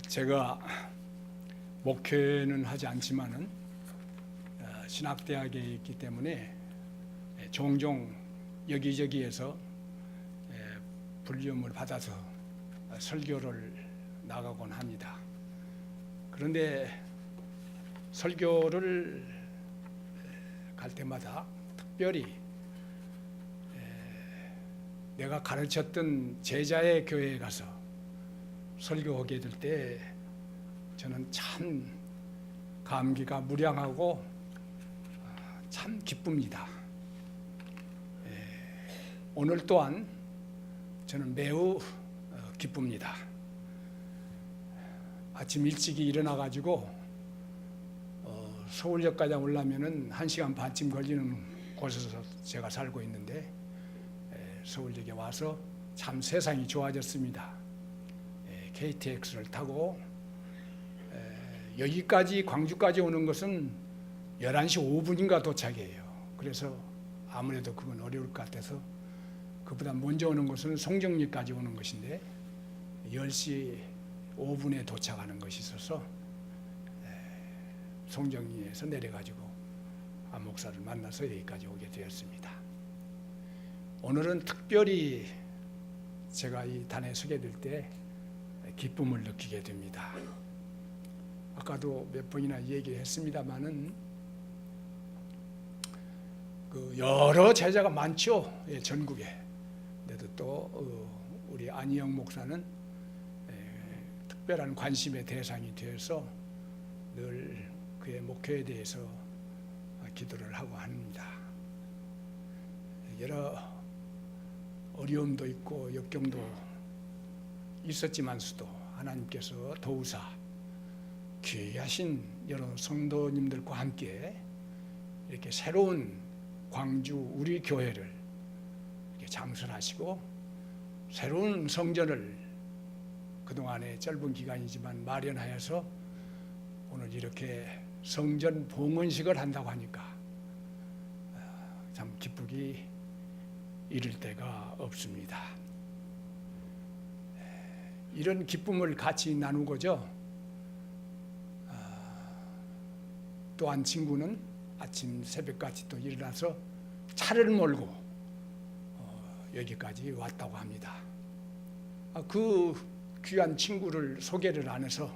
제가 목회는 하지 않지만은 신학대학에 있기 때문에 종종 여기저기에서 불리움을 받아서 설교를 나가곤 합니다. 그런데 설교를 갈 때마다 특별히 내가 가르쳤던 제자의 교회에 가서 설교하게 될 때 저는 참 감기가 무량하고 참 기쁩니다. 오늘 또한 저는 매우 기쁩니다. 아침 일찍이 일어나 가지고 서울역까지 오려면은 1시간 반쯤 걸리는 곳에서 제가 살고 있는데 서울역에 와서 참 세상이 좋아졌습니다. KTX를 타고 여기까지 광주까지 오는 것은 11시 5분인가 도착이에요. 그래서 아무래도 그건 어려울 것 같아서 그보다 먼저 오는 것은 송정리까지 오는 것인데 10시 5분에 도착하는 것이 있어서 송정리에서 내려가지고 안 목사를 만나서 여기까지 오게 되었습니다. 오늘은 특별히 제가 이 단에 서게 될 때 기쁨을 느끼게 됩니다. 아까도 몇 번이나 얘기했습니다마는 그 여러 제자가 많죠, 전국에. 그래도 또 우리 안희영 목사는 특별한 관심의 대상이 되어서 늘 그의 목회에 대해서 기도를 하고 합니다. 여러 어려움도 있고 역경도 있었지만서도 하나님께서 도우사 귀하신 여러 성도님들과 함께 이렇게 새로운 광주 우리 교회를 이렇게 장설하시고 새로운 성전을 그동안의 짧은 기간이지만 마련하여서 오늘 이렇게 성전 봉헌식을 한다고 하니까 참 기쁘기 이를 데가 없습니다. 이런 기쁨을 같이 나누고죠. 또한 친구는 아침 새벽까지 또 일어나서 차를 몰고 여기까지 왔다고 합니다. 그 귀한 친구를 소개를 안 해서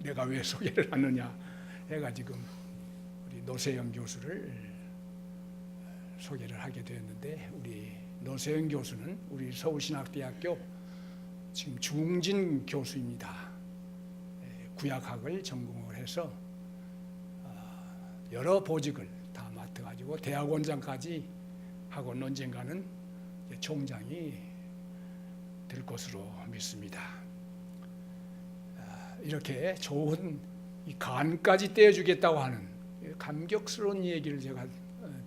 내가 왜 소개를 하느냐 해가 지금 우리 노세영 교수를 소개를 하게 되었는데, 우리 노세영 교수는 우리 서울신학대학교 지금 중진 교수입니다. 구약학을 전공을 해서 여러 보직을 다 맡아가지고 대학원장까지 하고 언젠가는 총장이 될 것으로 믿습니다. 이렇게 좋은 이 간까지 떼어주겠다고 하는 감격스러운 얘기를 제가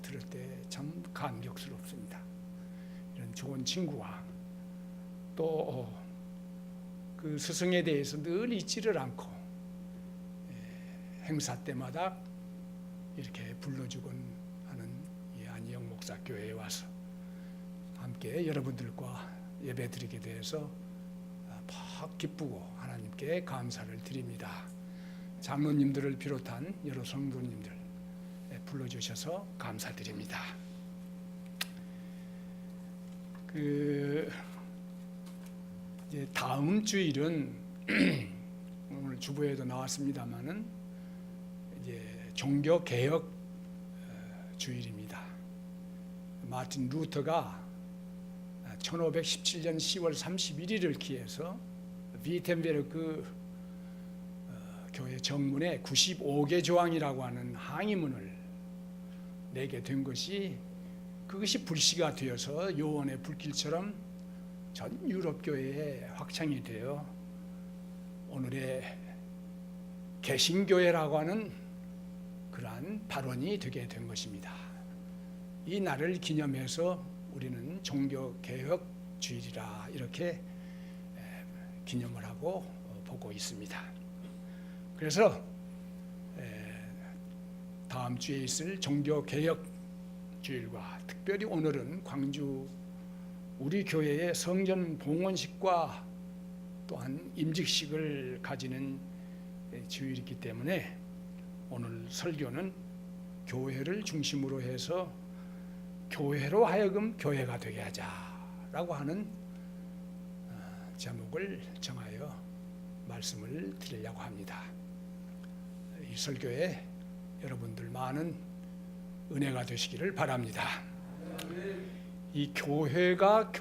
들을 때 참 감격스럽습니다. 이런 좋은 친구와 또 그 스승에 대해서 늘 잊지를 않고 행사 때마다 이렇게 불러주곤 하는 이 안희영 목사 교회에 와서 함께 여러분들과 예배드리게 돼서 팍 기쁘고 하나님께 감사를 드립니다. 장로님들을 비롯한 여러 성도님들 불러주셔서 감사드립니다. 이제 다음 주일은 오늘 주보에도 나왔습니다만은 이제 종교 개혁 주일입니다. 마틴 루터가 1517년 10월 31일을 기해서 위텐베르크 교회 정문에 95개 조항이라고 하는 항의문을 내게 된 것이, 그것이 불씨가 되어서 요원의 불길처럼 전 유럽 교회에 확장이 되어 오늘의 개신교회라고 하는 그러한 발원이 되게 된 것입니다. 이 날을 기념해서 우리는 종교개혁 주일이라 이렇게 기념을 하고 보고 있습니다. 그래서 다음 주에 있을 종교개혁 주일과 특별히 오늘은 광주 우리 교회의 성전 봉헌식과 또한 임직식을 가지는 주일이기 때문에 오늘 설교는 교회를 중심으로 해서 교회로 하여금 교회가 되게 하자라고 하는 제목을 정하여 말씀을 드리려고 합니다. 이 설교에 여러분들 많은 은혜가 되시기를 바랍니다. 이 교회가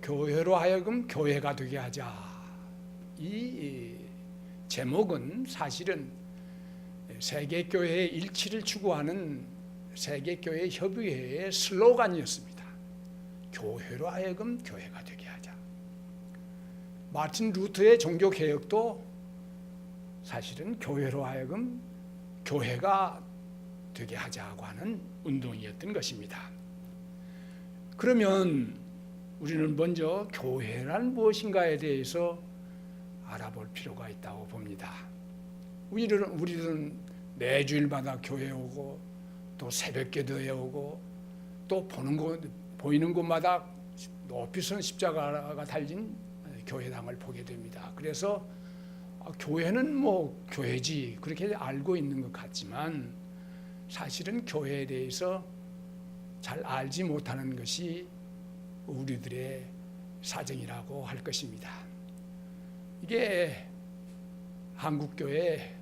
교회로 하여금 교회가 되게 하자, 이 제목은 사실은 세계교회의 일치를 추구하는 세계교회 협의회의 슬로건이었습니다. 교회로 하여금 교회가 되게 하자. 마틴 루터의 종교개혁도 사실은 교회로 하여금 교회가 되게 하자고 하는 운동이었던 것입니다. 그러면 우리는 먼저 교회란 무엇인가에 대해서 알아볼 필요가 있다고 봅니다. 우리는 매주일마다 교회 오고 또 새벽기도에 오고 또 보이는 곳마다 높이 선 십자가가 달린 교회당을 보게 됩니다. 그래서 교회는 뭐 교회지 그렇게 알고 있는 것 같지만 사실은 교회에 대해서 잘 알지 못하는 것이 우리들의 사정이라고 할 것입니다. 이게 한국교회에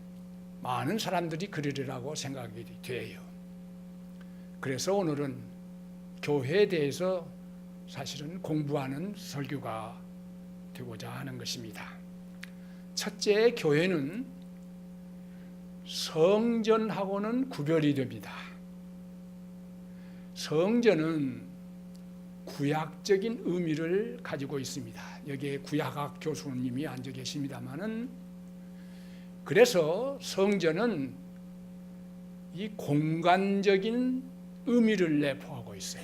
많은 사람들이 그러리라고 생각이 돼요. 그래서 오늘은 교회에 대해서 사실은 공부하는 설교가 되고자 하는 것입니다. 첫째, 교회는 성전하고는 구별이 됩니다. 성전은 구약적인 의미를 가지고 있습니다. 여기에 구약학 교수님이 앉아 계십니다마는, 그래서 성전은 이 공간적인 의미를 내포하고 있어요.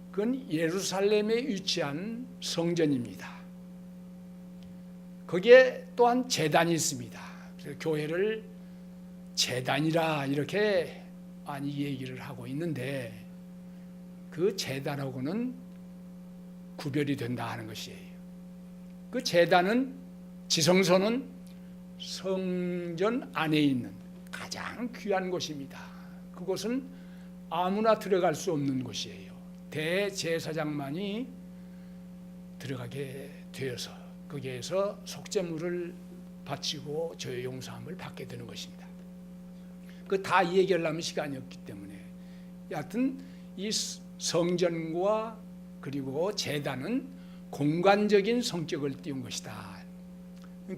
그건 예루살렘에 위치한 성전입니다. 거기에 또한 제단이 있습니다. 그래서 교회를 제단이라 이렇게 많이 얘기를 하고 있는데 그 제단하고는 구별이 된다 하는 것이에요. 그 제단은, 지성소는 성전 안에 있는 가장 귀한 곳입니다. 그곳은 아무나 들어갈 수 없는 곳이에요. 대제사장만이 들어가게 되어서 거기에서 속죄물을 바치고 죄의 용서함을 받게 되는 것입니다. 그 다 얘기하려면 시간이 없기 때문에 여하튼 이 성전과 그리고 제단은 공간적인 성격을 띄운 것이다.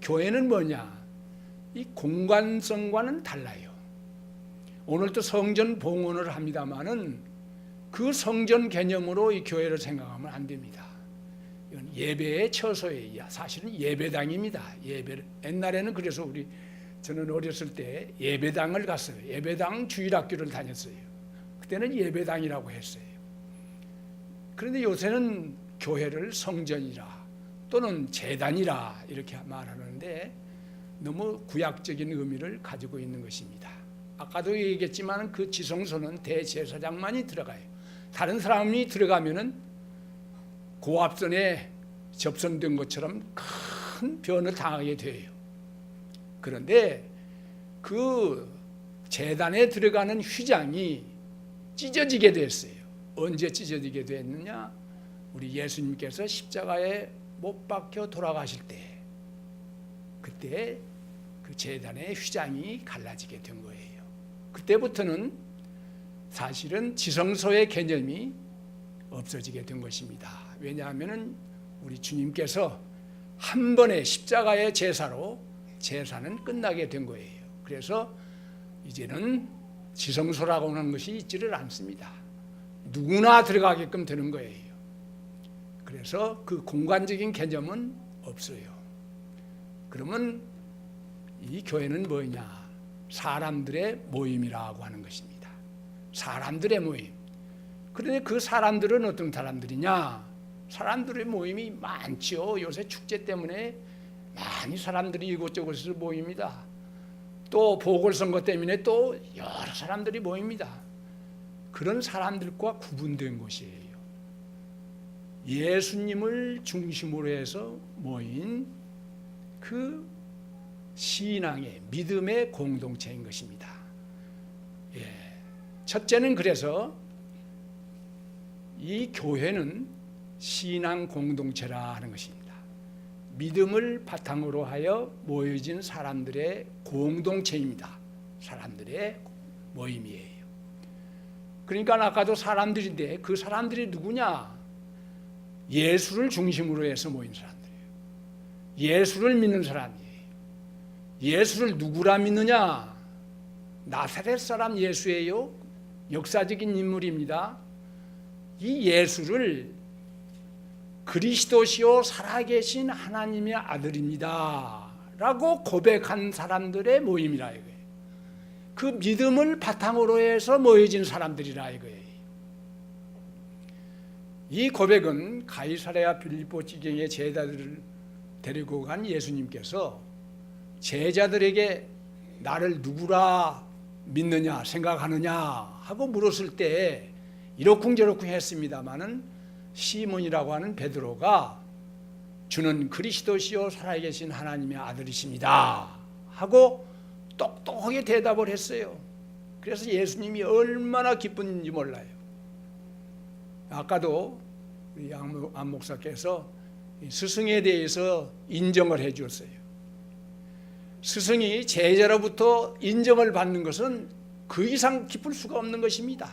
교회는 뭐냐? 이 공간성과는 달라요. 오늘도 성전 봉헌을 합니다마는 그 성전 개념으로 이 교회를 생각하면 안 됩니다. 이건 예배의 처소예요. 사실은 예배당입니다. 옛날에는 그래서 저는 어렸을 때 예배당을 갔어요. 예배당 주일학교를 다녔어요. 그때는 예배당이라고 했어요. 그런데 요새는 교회를 성전이라 또는 제단이라 이렇게 말하는데 너무 구약적인 의미를 가지고 있는 것입니다. 아까도 얘기했지만 그 지성소는 대제사장만이 들어가요. 다른 사람이 들어가면은 고압선에 접선된 것처럼 큰 변을 당하게 돼요. 그런데 그 제단에 들어가는 휘장이 찢어지게 됐어요. 언제 찢어지게 됐느냐? 우리 예수님께서 십자가에 못 박혀 돌아가실 때, 그때 그 제단의 휘장이 갈라지게 된 거예요. 그때부터는 사실은 지성소의 개념이 없어지게 된 것입니다. 왜냐하면 우리 주님께서 한 번의 십자가의 제사로 제사는 끝나게 된 거예요. 그래서 이제는 지성소라고 하는 것이 있지를 않습니다. 누구나 들어가게끔 되는 거예요. 그래서 그 공간적인 개념은 없어요. 그러면 이 교회는 뭐냐? 사람들의 모임이라고 하는 것입니다. 사람들의 모임. 그런데 그 사람들은 어떤 사람들이냐? 사람들의 모임이 많죠. 요새 축제 때문에 많이 사람들이 이곳저곳에서 모입니다. 또 보궐선거 때문에 또 여러 사람들이 모입니다. 그런 사람들과 구분된 곳이에요. 예수님을 중심으로 해서 모인 그 신앙의 믿음의 공동체인 것입니다. 첫째는 그래서 이 교회는 신앙 공동체라 하는 것입니다. 믿음을 바탕으로 하여 모여진 사람들의 공동체입니다. 사람들의 모임이에요. 그러니까 아까도 사람들인데 그 사람들이 누구냐? 예수를 중심으로 해서 모인 사람들이에요. 예수를 믿는 사람이에요. 예수를 누구라 믿느냐? 나사렛 사람 예수예요. 역사적인 인물입니다. 이 예수를 그리스도시요 살아계신 하나님의 아들입니다 라고 고백한 사람들의 모임이라 이거예요. 그 믿음을 바탕으로 해서 모여진 사람들이라 이거예요. 이 고백은 가이사랴 빌립보 지경의 제자들을 데리고 간 예수님께서 제자들에게 나를 누구라 믿느냐 생각하느냐 하고 물었을 때 이러쿵저러쿵 했습니다마는 시몬이라고 하는 베드로가 주는 그리스도시요 살아계신 하나님의 아들이십니다 하고 똑똑하게 대답을 했어요. 그래서 예수님이 얼마나 기쁜지 몰라요. 아까도 우리 안 목사께서 스승에 대해서 인정을 해 주었어요. 스승이 제자로부터 인정을 받는 것은 그 이상 기쁠 수가 없는 것입니다.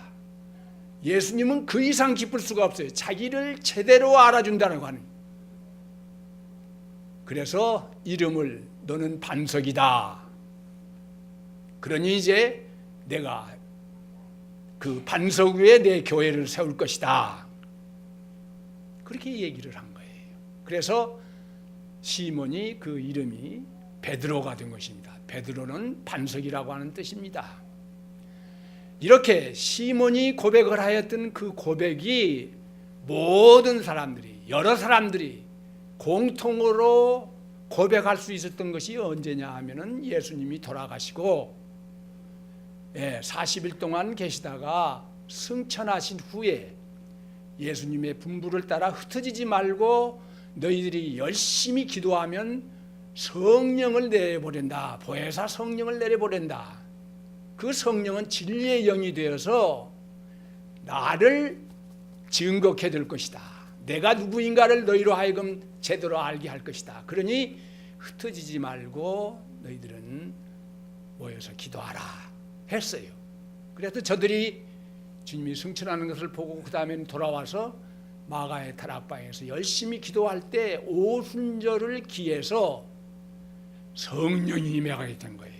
예수님은 그 이상 기쁠 수가 없어요. 자기를 제대로 알아준다고 하는. 그래서 이름을 너는 반석이다. 그러니 이제 내가 그 반석 위에 내 교회를 세울 것이다. 그렇게 얘기를 한 거예요. 그래서 시몬이 그 이름이 베드로가 된 것입니다. 베드로는 반석이라고 하는 뜻입니다. 이렇게 시몬이 고백을 하였던 그 고백이 모든 사람들이, 여러 사람들이 공통으로 고백할 수 있었던 것이 언제냐 하면은 예수님이 돌아가시고 40일 동안 계시다가 승천하신 후에 예수님의 분부를 따라 흩어지지 말고 너희들이 열심히 기도하면 성령을 내려보낸다. 보혜사 성령을 내려보낸다. 그 성령은 진리의 영이 되어서 나를 증거케 될 것이다. 내가 누구인가를 너희로 하여금 제대로 알게 할 것이다. 그러니 흩어지지 말고 너희들은 모여서 기도하라 했어요. 그래서 저들이 주님이 승천하는 것을 보고 그 다음에는 돌아와서 마가의 다락방에서 열심히 기도할 때 오순절을 기해서 성령이 임하게 된 거예요.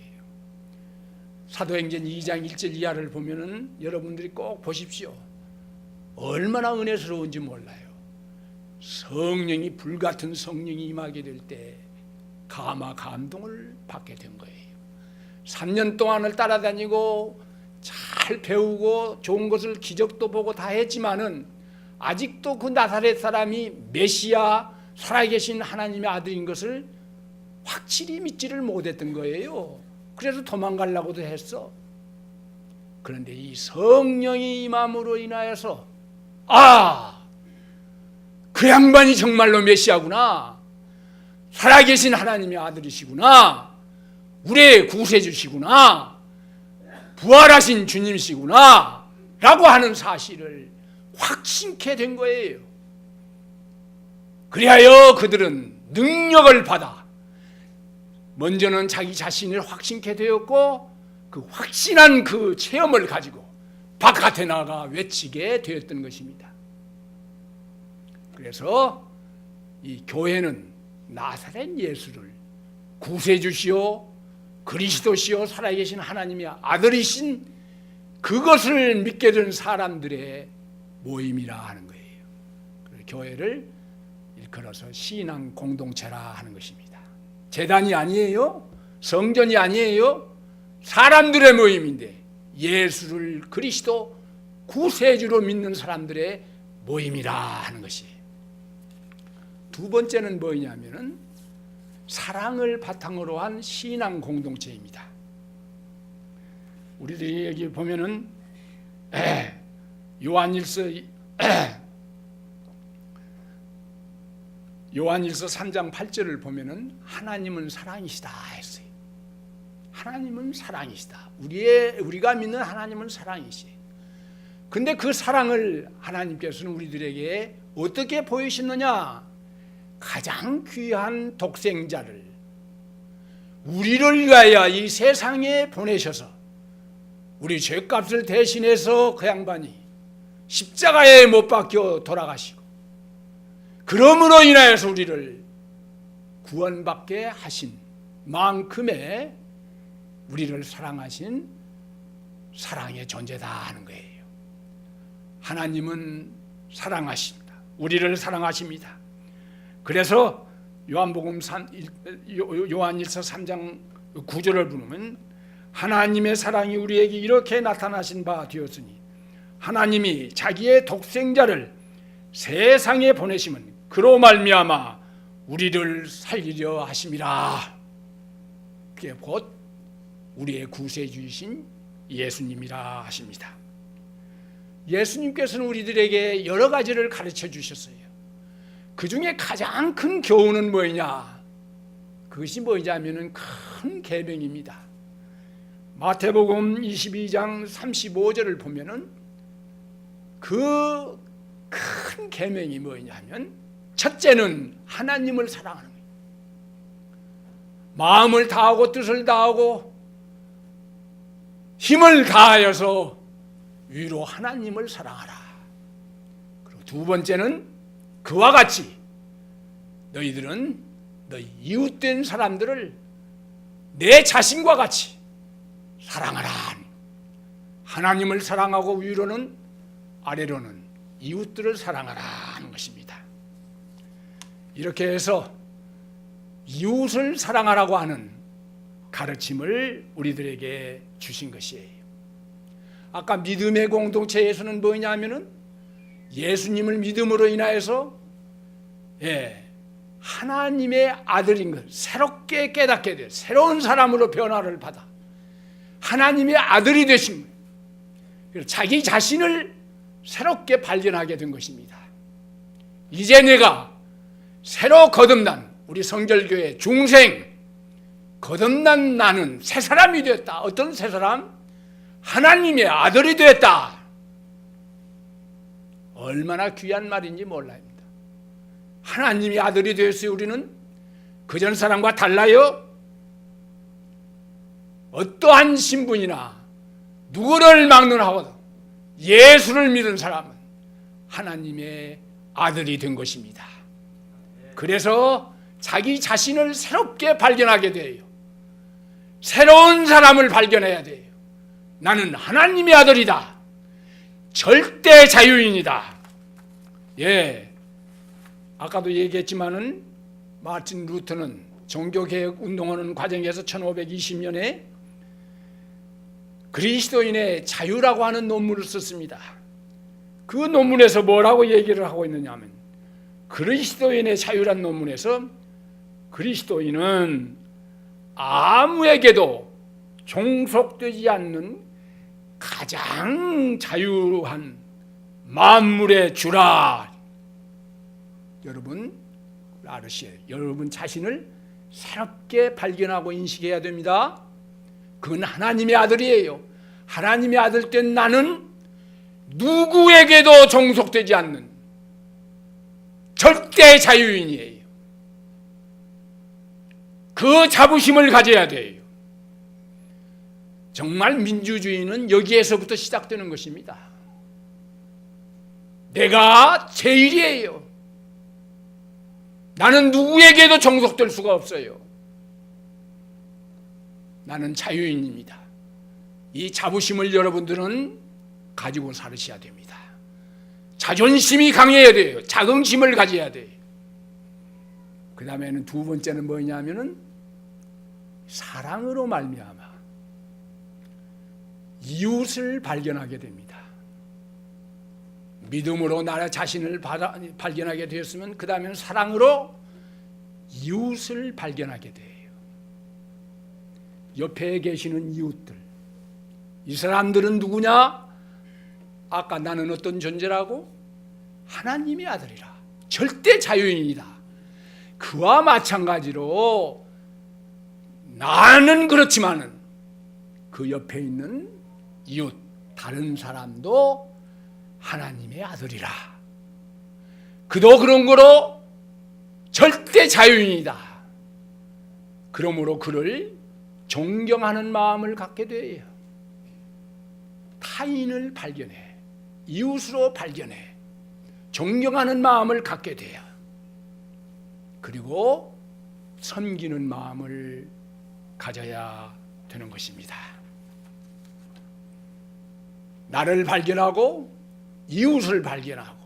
사도행전 2장 1절 이하를 보면은 여러분들이 꼭 보십시오. 얼마나 은혜스러운지 몰라요. 성령이 불같은 성령이 임하게 될 때 감화 감동을 받게 된 거예요. 3년 동안을 따라다니고 잘 배우고 좋은 것을 기적도 보고 다 했지만은 아직도 그 나사렛 사람이 메시아 살아계신 하나님의 아들인 것을 확실히 믿지를 못했던 거예요. 그래서 도망가려고도 했어. 그런데 이 성령이 임함으로 인하여서 그 양반이 정말로 메시아구나. 살아계신 하나님의 아들이시구나. 우리의 구세주시구나. 부활하신 주님이시구나. 라고 하는 사실을 확신케 된 거예요. 그리하여 그들은 능력을 받아 먼저는 자기 자신을 확신케 되었고 그 확신한 그 체험을 가지고 바깥에 나가 외치게 되었던 것입니다. 그래서 이 교회는 나사렛 예수를 구세주시오 그리스도시요 살아계신 하나님의 아들이신 그것을 믿게 된 사람들의 모임이라 하는 거예요. 교회를 일컬어서 신앙 공동체라 하는 것입니다. 제단이 아니에요. 성전이 아니에요. 사람들의 모임인데 예수를 그리스도 구세주로 믿는 사람들의 모임이라 하는 것이. 두 번째는 뭐냐면은 사랑을 바탕으로 한 신앙 공동체입니다. 우리들이 여기 보면은 요한일서 요한일서 3장 8절을 보면은 하나님은 사랑이시다 했어요. 하나님은 사랑이시다. 우리가 믿는 하나님은 사랑이시. 근데 그 사랑을 하나님께서는 우리들에게 어떻게 보이시느냐? 가장 귀한 독생자를 우리를 위하여 이 세상에 보내셔서 우리 죄값을 대신해서 그 양반이 십자가에 못 박혀 돌아가시고 그러므로 인하여서 우리를 구원받게 하신 만큼의 우리를 사랑하신 사랑의 존재다 하는 거예요. 하나님은 사랑하십니다. 우리를 사랑하십니다. 그래서 요한일서 3장 9절을 보면 하나님의 사랑이 우리에게 이렇게 나타나신 바 되었으니 하나님이 자기의 독생자를 세상에 보내심은 그로 말미암아 우리를 살리려 하심이라. 그게 곧 우리의 구세주이신 예수님이라 하십니다. 예수님께서는 우리들에게 여러 가지를 가르쳐 주셨어요. 그 중에 가장 큰 교훈은 뭐냐? 그것이 뭐냐면은 큰 계명입니다. 마태복음 22장 35절을 보면은 그 큰 계명이 뭐냐면 첫째는 하나님을 사랑하는 거예요. 마음을 다하고 뜻을 다하고 힘을 다하여서 위로 하나님을 사랑하라. 그리고 두 번째는 그와 같이 너희들은 너희 이웃된 사람들을 내 자신과 같이 사랑하라. 하나님을 사랑하고 위로는 아래로는 이웃들을 사랑하라 하는 것입니다. 이렇게 해서 이웃을 사랑하라고 하는 가르침을 우리들에게 주신 것이에요. 아까 믿음의 공동체에서는 뭐냐면은 예수님을 믿음으로 인하여서 하나님의 아들인 것 새롭게 깨닫게 돼 새로운 사람으로 변화를 받아 하나님의 아들이 되신 거예요. 자기 자신을 새롭게 발견하게 된 것입니다. 이제 내가 새로 거듭난 우리 성결교회 중생 거듭난 나는 새 사람이 되었다. 어떤 새 사람? 하나님의 아들이 되었다. 얼마나 귀한 말인지 몰라입니다. 하나님의 아들이 되었어요. 우리는 그전 사람과 달라요. 어떠한 신분이나 누구를 막론하고도 예수를 믿은 사람은 하나님의 아들이 된 것입니다. 그래서 자기 자신을 새롭게 발견하게 돼요. 새로운 사람을 발견해야 돼요. 나는 하나님의 아들이다. 절대 자유인이다. 아까도 얘기했지만은 마틴 루터는 종교개혁 운동하는 과정에서 1520년에 그리스도인의 자유라고 하는 논문을 썼습니다. 그 논문에서 뭐라고 얘기를 하고 있느냐 하면 그리스도인의 자유란 논문에서 그리스도인은 아무에게도 종속되지 않는 가장 자유한 만물의 주라. 여러분 알으셔야 돼요. 여러분 자신을 새롭게 발견하고 인식해야 됩니다. 그건 하나님의 아들이에요. 하나님의 아들 된 나는 누구에게도 종속되지 않는 절대 자유인이에요. 그 자부심을 가져야 돼요. 정말 민주주의는 여기에서부터 시작되는 것입니다. 내가 제일이에요. 나는 누구에게도 종속될 수가 없어요. 나는 자유인입니다. 이 자부심을 여러분들은 가지고 살으셔야 됩니다. 자존심이 강해야 돼요. 자긍심을 가져야 돼요. 그 다음에는 두 번째는 뭐냐면은 사랑으로 말미암아 이웃을 발견하게 됩니다. 믿음으로 나 자신을 발견하게 되었으면 그 다음에는 사랑으로 이웃을 발견하게 돼요. 옆에 계시는 이웃들, 이 사람들은 누구냐? 아까 나는 어떤 존재라고? 하나님의 아들이라. 절대 자유인이다. 그와 마찬가지로 나는 그렇지만은 그 옆에 있는 이웃 다른 사람도 하나님의 아들이라. 그도 그런 거로 절대 자유인이다. 그러므로 그를 존경하는 마음을 갖게 돼요. 타인을 발견해, 이웃으로 발견해, 존경하는 마음을 갖게 돼요. 그리고 섬기는 마음을 가져야 되는 것입니다. 나를 발견하고 이웃을 발견하고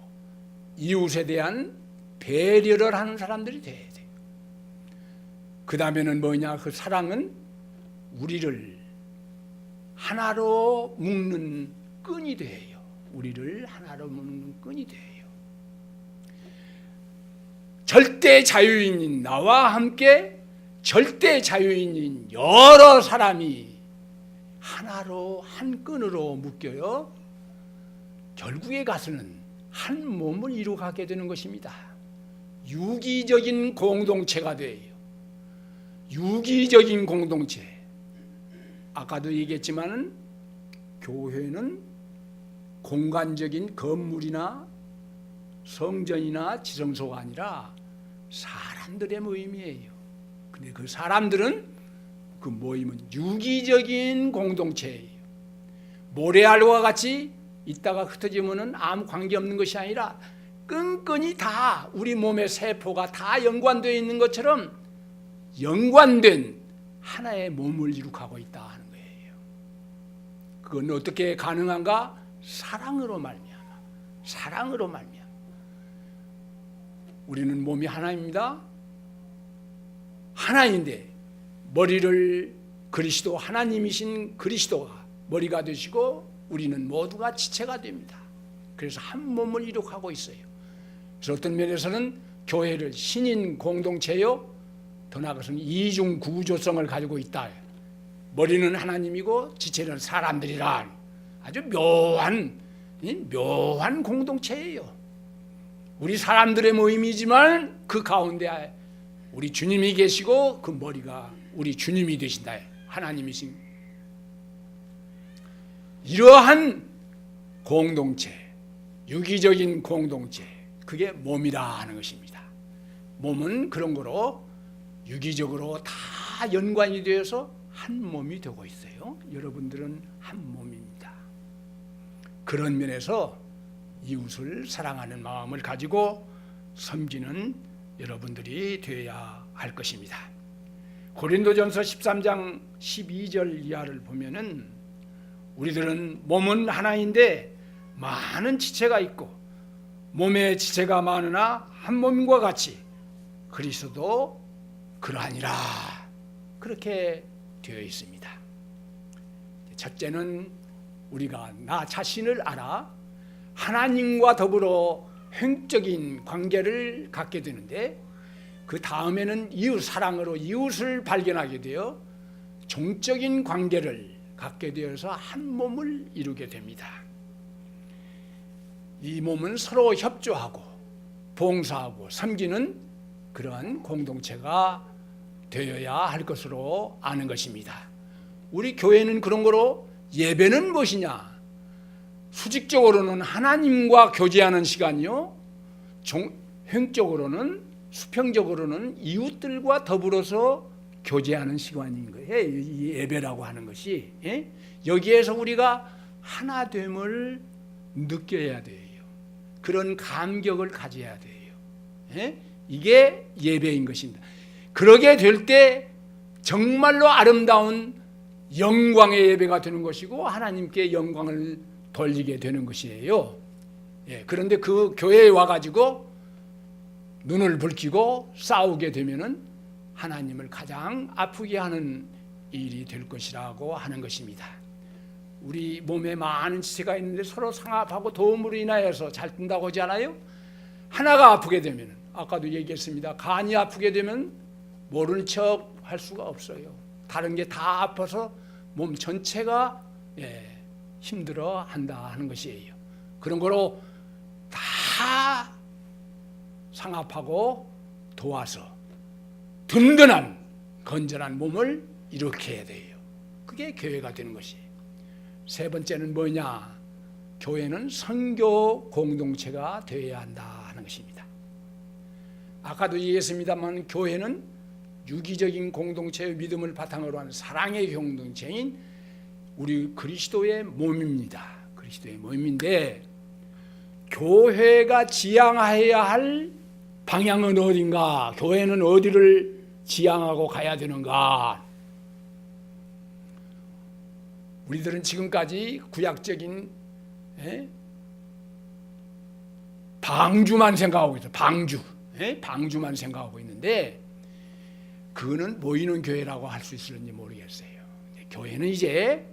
이웃에 대한 배려를 하는 사람들이 돼야 돼요. 그 다음에는 뭐냐? 그 사랑은 우리를 하나로 묶는 끈이 돼요. 우리를 하나로 묶는 끈이 돼요. 절대 자유인인 나와 함께 절대 자유인인 여러 사람이 하나로 한 끈으로 묶여요. 결국에 가서는 한 몸을 이루어가게 되는 것입니다. 유기적인 공동체가 돼요. 유기적인 공동체. 아까도 얘기했지만 교회는 공간적인 건물이나 성전이나 지성소가 아니라 사람들의 모임이에요. 근데 그 사람들은 그 모임은 유기적인 공동체예요. 모래알과 같이 있다가 흩어지면은 아무 관계없는 것이 아니라 끈끈이 다 우리 몸의 세포가 다 연관되어 있는 것처럼 연관된 하나의 몸을 이룩하고 있다 하는 거예요. 그건 어떻게 가능한가? 사랑으로 말미암아. 사랑으로 말미암아. 우리는 몸이 하나입니다. 하나인데 머리를 그리스도 하나님이신 그리스도가 머리가 되시고 우리는 모두가 지체가 됩니다. 그래서 한 몸을 이룩하고 있어요. 그래서 어떤 면에서는 교회를 신인 공동체요, 더 나아가서는 이중 구조성을 가지고 있다. 머리는 하나님이고 지체는 사람들이라. 아주 묘한 공동체예요. 우리 사람들의 모임이지만 그 가운데 우리 주님이 계시고 그 머리가 우리 주님이 되신다. 하나님이신 이러한 공동체, 유기적인 공동체, 그게 몸이라 하는 것입니다. 몸은 그런 거로 유기적으로 다 연관이 되어서 한 몸이 되고 있어요. 여러분들은 한 몸입니다. 그런 면에서 이웃을 사랑하는 마음을 가지고 섬기는 여러분들이 되어야 할 것입니다. 고린도전서 13장 12절 이하를 보면은 우리들은 몸은 하나인데 많은 지체가 있고 몸에 지체가 많으나 한 몸과 같이 그리스도도 그러하니라. 그렇게 되어 있습니다. 첫째는 우리가 나 자신을 알아 하나님과 더불어 행적인 관계를 갖게 되는데, 그 다음에는 이웃 사랑으로 이웃을 발견하게 되어 종적인 관계를 갖게 되어서 한 몸을 이루게 됩니다. 이 몸은 서로 협조하고 봉사하고 섬기는 그러한 공동체가 되어야 할 것으로 아는 것입니다. 우리 교회는 그런 거로 예배는 무엇이냐? 수직적으로는 하나님과 교제하는 시간이요, 행적으로는 수평적으로는 이웃들과 더불어서 교제하는 시간인 거예요. 이 예배라고 하는 것이. 여기에서 우리가 하나됨을 느껴야 돼요. 그런 감격을 가져야 돼요. 이게 예배인 것입니다. 그러게 될 때 정말로 아름다운 영광의 예배가 되는 것이고 하나님께 영광을 돌리게 되는 것이에요. 그런데 그 교회에 와가지고 눈을 붉히고 싸우게 되면은 하나님을 가장 아프게 하는 일이 될 것이라고 하는 것입니다. 우리 몸에 많은 지체가 있는데 서로 상합하고 도움으로 인하여서 잘 뜬다고 하지 않아요? 하나가 아프게 되면, 아까도 얘기했습니다. 간이 아프게 되면 모르는 척 할 수가 없어요. 다른 게 다 아파서 몸 전체가 힘들어 한다 하는 것이에요. 그런 거로 다 상합하고 도와서 든든한 건전한 몸을 일으켜야 돼요. 그게 교회가 되는 것이에요. 세 번째는 뭐냐? 교회는 선교 공동체가 되어야 한다 하는 것입니다. 아까도 얘기했습니다만 교회는 유기적인 공동체의 믿음을 바탕으로 하는 사랑의 공동체인 우리 그리스도의 몸입니다. 그리스도의 몸인데 교회가 지향해야 할 방향은 어딘가? 교회는 어디를 지향하고 가야 되는가? 우리들은 지금까지 구약적인 방주만 생각하고 있어요. 방주만 생각하고 있는데 그거는 모이는 교회라고 할 수 있을지 모르겠어요. 교회는 이제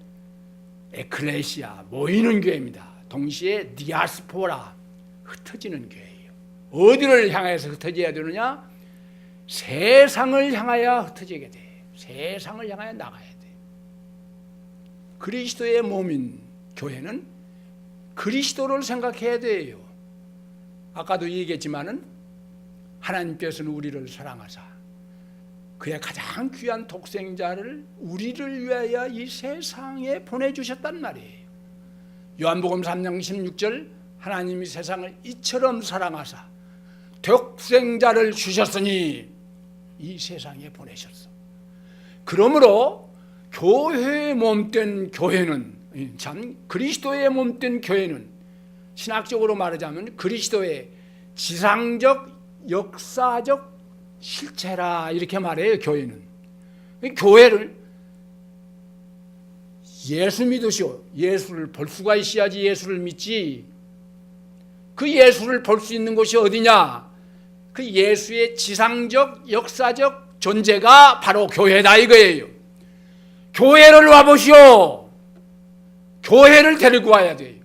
에클레시아, 모이는 교회입니다. 동시에 디아스포라, 흩어지는 교회예요. 어디를 향해서 흩어져야 되느냐? 세상을 향하여 흩어지게 돼. 세상을 향하여 나가야 돼. 그리스도의 몸인 교회는 그리스도를 생각해야 돼요. 아까도 얘기했지만은 하나님께서는 우리를 사랑하사 그의 가장 귀한 독생자를 우리를 위하여 이 세상에 보내주셨단 말이에요. 요한복음 3장 16절 하나님이 세상을 이처럼 사랑하사 독생자를 주셨으니 이 세상에 보내셨어. 그러므로 교회의 몸된 교회는 참 그리스도의 몸된 교회는 신학적으로 말하자면 그리스도의 지상적 역사적 실체라 이렇게 말해요. 교회는 교회를 예수 믿으시오. 예수를 볼 수가 있어야지 예수를 믿지. 그 예수를 볼 수 있는 곳이 어디냐? 그 예수의 지상적 역사적 존재가 바로 교회다 이거예요. 교회를 와보시오. 교회를 데리고 와야 돼요.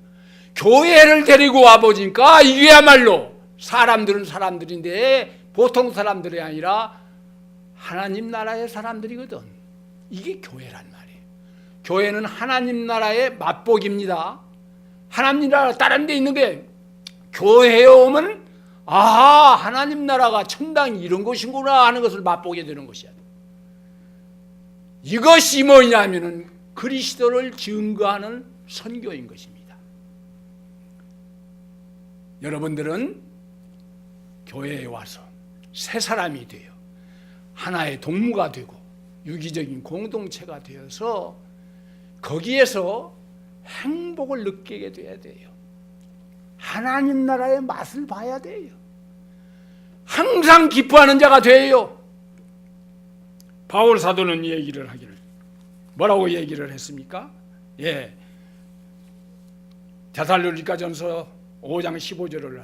교회를 데리고 와보니까 이게야말로 사람들은 사람들인데 보통 사람들이 아니라 하나님 나라의 사람들이거든. 이게 교회란 말이에요. 교회는 하나님 나라의 맛보기입니다. 하나님 나라 다른 데 있는 게 교회에 오면 아하 하나님 나라가 천당이 이런 것이구나 하는 것을 맛보게 되는 것이야. 이것이 뭐냐면은 그리스도를 증거하는 선교인 것입니다. 여러분들은 교회에 와서 새 사람이 되어 하나의 동무가 되고 유기적인 공동체가 되어서 거기에서 행복을 느끼게 돼야 돼요. 하나님 나라의 맛을 봐야 돼요. 항상 기뻐하는 자가 돼요. 바울 사도는 얘기를 하기를 뭐라고 얘기를 했습니까? 데살로니가전서 5장 15절을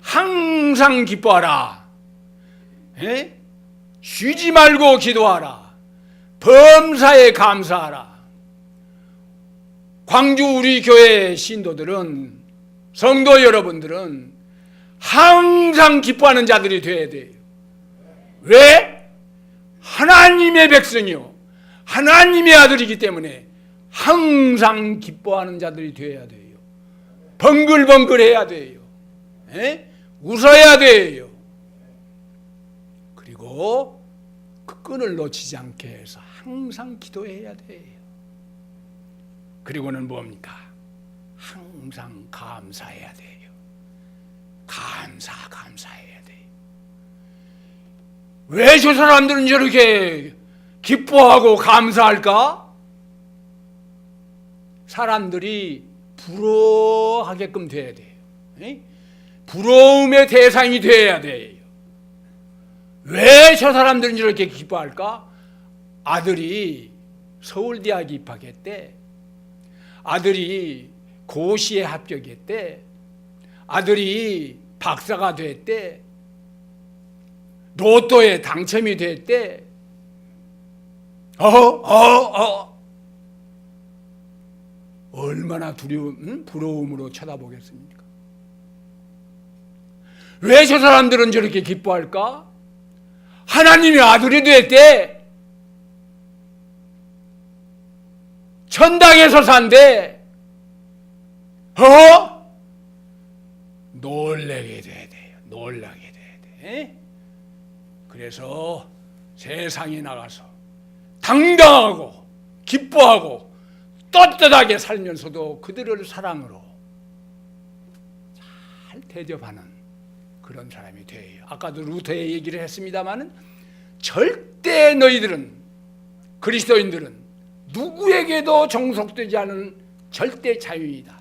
항상 기뻐하라. 쉬지 말고 기도하라. 범사에 감사하라. 광주 우리 교회 신도들은 성도 여러분들은 항상 기뻐하는 자들이 되어야 돼요. 왜? 하나님의 백성이요 하나님의 아들이기 때문에 항상 기뻐하는 자들이 되어야 돼요. 번글번글해야 돼요. 웃어야 돼요. 그리고 그 끈을 놓치지 않게 해서 항상 기도해야 돼요. 그리고는 뭡니까? 항상 감사해야 돼요. 감사해야 돼요. 왜 저 사람들은 저렇게 기뻐하고 감사할까? 사람들이 부러워하게끔 돼야 돼요. 부러움의 대상이 돼야 돼요. 왜 저 사람들은 저렇게 기뻐할까? 아들이 서울대학에 입학했대. 아들이 고시에 합격했대. 아들이 박사가 됐대. 로또에 당첨이 됐대. 얼마나 부러움으로 쳐다보겠습니까? 왜 저 사람들은 저렇게 기뻐할까? 하나님의 아들이 됐대. 천당에서 산대. 놀라게 돼야 돼요. 놀라게 돼야 돼. 그래서 세상에 나가서 당당하고 기뻐하고 떳떳하게 살면서도 그들을 사랑으로 잘 대접하는 그런 사람이 돼요. 아까도 루터의 얘기를 했습니다마는 절대 너희들은, 그리스도인들은 누구에게도 종속되지 않은 절대 자유이다.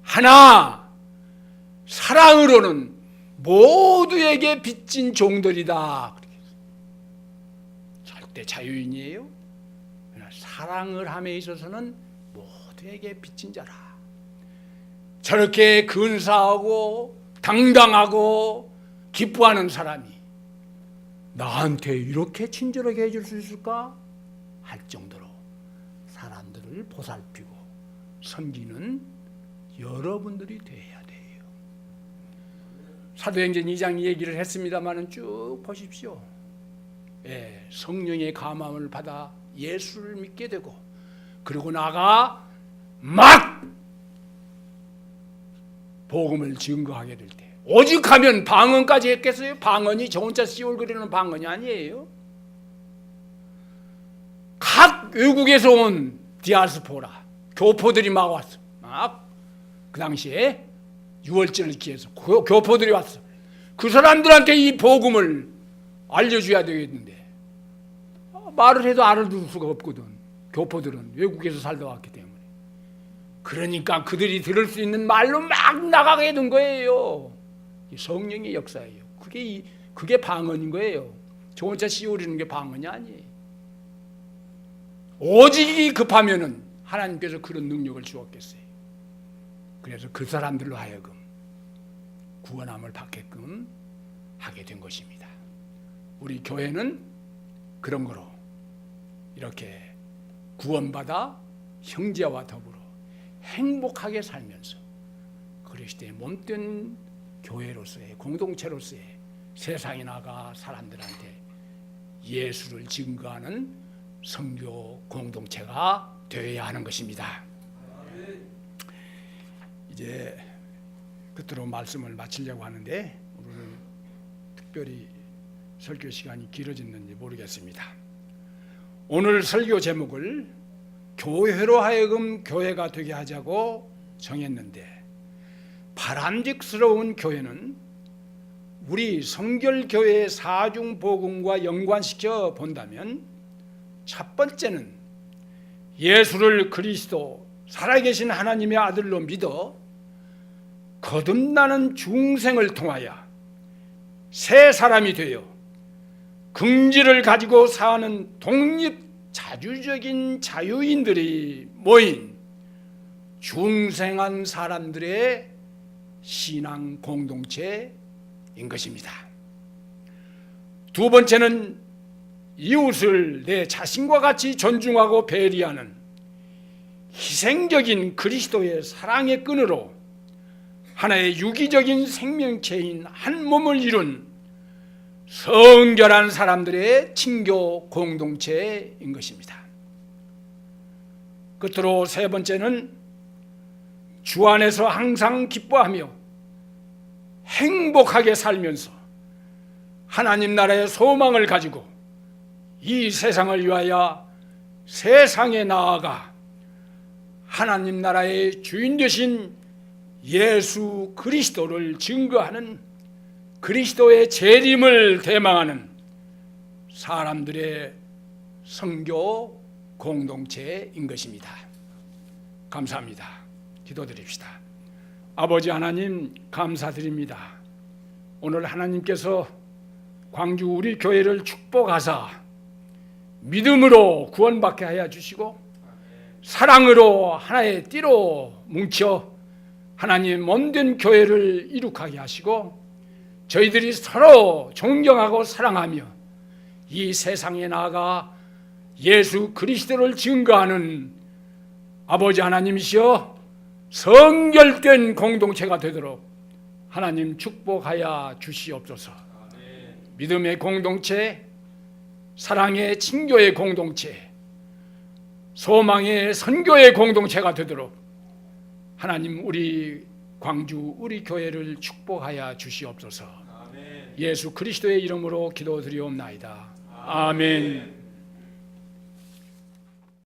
하나 사랑으로는 모두에게 빚진 종들이다. 절대 자유인이에요. 그러나 사랑을 함에 있어서는 모두에게 빚진 자라. 저렇게 근사하고 당당하고 기뻐하는 사람이 나한테 이렇게 친절하게 해줄 수 있을까? 할 정도로 사람들을 보살피고 섬기는 여러분들이 되어야 돼요. 사도행전 2장 얘기를 했습니다마는 쭉 보십시오. 예, 성령의 감함을 받아 예수를 믿게 되고 그리고 나가 막 복음을 증거하게 될 때 오직하면 방언까지 했겠어요? 방언이 저 혼자 씌울거리는 방언이 아니에요. 각 외국에서 온 디아스포라 교포들이 막 왔어. 막 그 당시에 6월절을 기해서 교포들이 왔어. 그 사람들한테 이 복음을 알려줘야 되겠는데 말을 해도 알아들을 수가 없거든. 교포들은 외국에서 살다 왔기 때문에. 그러니까 그들이 들을 수 있는 말로 막 나가게 된 거예요. 성령의 역사예요. 그게 방언인 거예요. 저 혼자 씌우리는 게 방언이 아니에요. 오직이 급하면은 하나님께서 그런 능력을 주었겠어요. 그래서 그 사람들로 하여금 구원함을 받게끔 하게 된 것입니다. 우리 교회는 그런 거로 이렇게 구원받아 형제와 더불어 행복하게 살면서 그리스도의 몸된 교회로서의 공동체로서의 세상에 나가 사람들한테 예수를 증거하는 선교 공동체가 되어야 하는 것입니다. 이제 끝으로 말씀을 마치려고 하는데 오늘은 특별히 설교 시간이 길어졌는지 모르겠습니다. 오늘 설교 제목을 교회로 하여금 교회가 되게 하자고 정했는데 바람직스러운 교회는 우리 성결교회의 사중복음과 연관시켜 본다면 첫 번째는 예수를 그리스도 살아계신 하나님의 아들로 믿어 거듭나는 중생을 통하여 새 사람이 되어 긍지를 가지고 사는 독립자주적인 자유인들이 모인 중생한 사람들의 신앙 공동체인 것입니다. 두 번째는 이웃을 내 자신과 같이 존중하고 배려하는 희생적인 그리스도의 사랑의 끈으로 하나의 유기적인 생명체인 한 몸을 이룬 성결한 사람들의 친교 공동체인 것입니다. 끝으로 세 번째는 주 안에서 항상 기뻐하며 행복하게 살면서 하나님 나라의 소망을 가지고 이 세상을 위하여 세상에 나아가 하나님 나라의 주인 되신 예수 그리스도를 증거하는 그리스도의 재림을 대망하는 사람들의 선교 공동체인 것입니다. 감사합니다. 기도드립시다. 아버지 하나님 감사드립니다. 오늘 하나님께서 광주 우리 교회를 축복하사 믿음으로 구원받게 하여 주시고 사랑으로 하나의 띠로 뭉쳐 하나님 몸된 교회를 이룩하게 하시고 저희들이 서로 존경하고 사랑하며 이 세상에 나아가 예수 그리스도를 증거하는 아버지 하나님이시여 성결된 공동체가 되도록 하나님 축복하여 주시옵소서. 믿음의 공동체, 사랑의 친교의 공동체, 소망의 선교의 공동체가 되도록 하나님 우리 광주 우리 교회를 축복하여 주시옵소서. 예수 그리스도의 이름으로 기도드리옵나이다. 아멘.